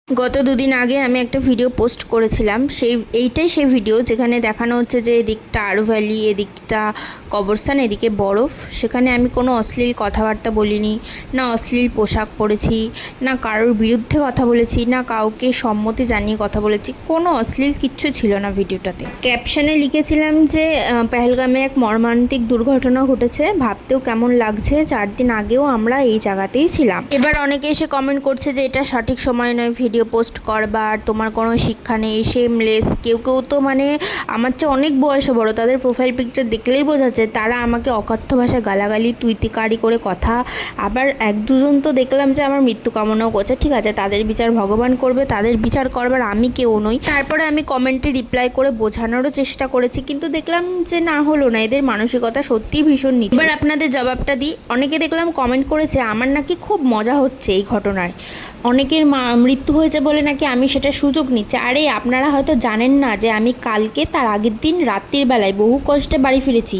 গত দুদিন আগে আমি একটা ভিডিও পোস্ট করেছিলাম, এইটাই সেই ভিডিও যেখানে দেখানো হচ্ছে যে এদিকটা আরু ভ্যালি, এদিকটা কবরস্থান, এদিকে বরফ। সেখানে আমি কোনো অশ্লীল কথাবার্তা বলিনি, না অশ্লীল পোশাক পরেছি, না কারোর বিরুদ্ধে কথা বলেছি, না কাউকে সম্মতি জানিয়ে কথা বলেছি, কোনো অশ্লীল কিচ্ছু ছিল না ভিডিওটাতে। ক্যাপশনে লিখেছিলাম যে পেহেলগামে এক মর্মান্তিক দুর্ঘটনা ঘটেছে, ভাবতেও কেমন লাগছে, 4 দিন আগেও আমরা এই জায়গাতেই ছিলাম। এবার অনেকে এসে কমেন্ট করছে যে এটা সঠিক সময় নয় ভিডিও পোস্ট করবার, তোমার কোনো শিক্ষা নেই, শেমলেস। কেউ কেউ তো মানে আমার চেয়ে অনেক বয়সে বড়, তাদের প্রোফাইল পিকচার দেখলেই বোঝা যায় তারা আমাকে অকথ্য ভাষায় গালাগালি তুইতিকারি করে কথা। আবার এক দুজন তো দেখলাম যে আমার মৃত্যু কামনাও করছে। ঠিক আছে, তাদের বিচার ভগবান করবে, তাদের বিচার করবার আমি কেউ নই। তারপরে আমি কমেন্টে রিপ্লাই করে বোঝানোরও চেষ্টা করেছি, কিন্তু দেখলাম যে না হলো না, এদের মানসিকতা সত্যিই ভীষণ নিচু। এবার আপনাদের জবাবটা দিই। অনেকে দেখলাম কমেন্ট করেছে আমার নাকি খুব মজা হচ্ছে এই ঘটনায়, অনেকের মৃত্যু হয়েছে বলে নাকি আমি সেটা সুযোগ নিচ্ছি। আরে আপনারা হয়তো জানেন না যে আমি কালকে তার আগের দিন রাত্রির বেলায় বহু কষ্টে বাড়ি ফিরেছি।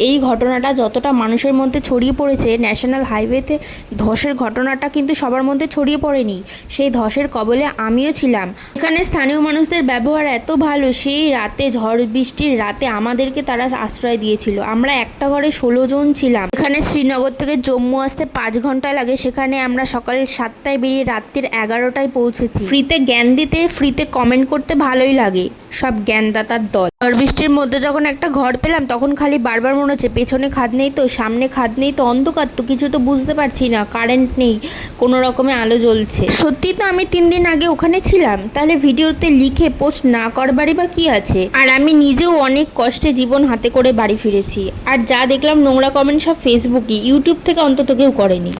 এই ঘটনাটা যতটা মানুষের মধ্যে ছড়িয়ে পড়েছে, ন্যাশনাল হাইওয়েতে ধসের ঘটনাটা কিন্তু সবার মধ্যে ছড়িয়ে পড়েনি। সেই ধসের কবলে আমিও ছিলাম। এখানে স্থানীয় মানুষদের ব্যবহার এত ভালো, সেই রাতে ঝড় বৃষ্টির রাতে আমাদেরকে তারা আশ্রয় দিয়েছিল। আমরা একটা ঘরে 16 জন ছিলাম। এখানে শ্রীনগর থেকে জম্মু আসতে 5 ঘন্টা লাগে, সেখানে আমরা সকাল 7টায় বেরিয়ে রাত্রির 11টায় পৌঁছেছি। ফ্রিতে জ্ঞান দিতে, ফ্রিতে কমেন্ট করতে ভালোই লাগে সব জ্ঞানদাতার দল। ঝড় বৃষ্টির মধ্যে যখন একটা ঘর পেলাম তখন খালি বারবার মনে হচ্ছে পেছনে খাদ নেই তো, সামনে খাদ নেই তো, অন্ধকার তো, কিছু তো বুঝতে পারছি না, কারেন্ট নেই, কোনো রকমে আলো জ্বলছে। সত্যি তো আমি 3 দিন আগে ওখানে ছিলাম, তাহলে ভিডিওতে লিখে পোস্ট না করবারই বা কি আছে। আর আমি নিজেও অনেক কষ্টে জীবন হাতে করে বাড়ি ফিরেছি। আর যা দেখলাম নোংরা কমেন্ট সব ফেসবুকে, ইউটিউব থেকে অন্তত কেউ করেনি।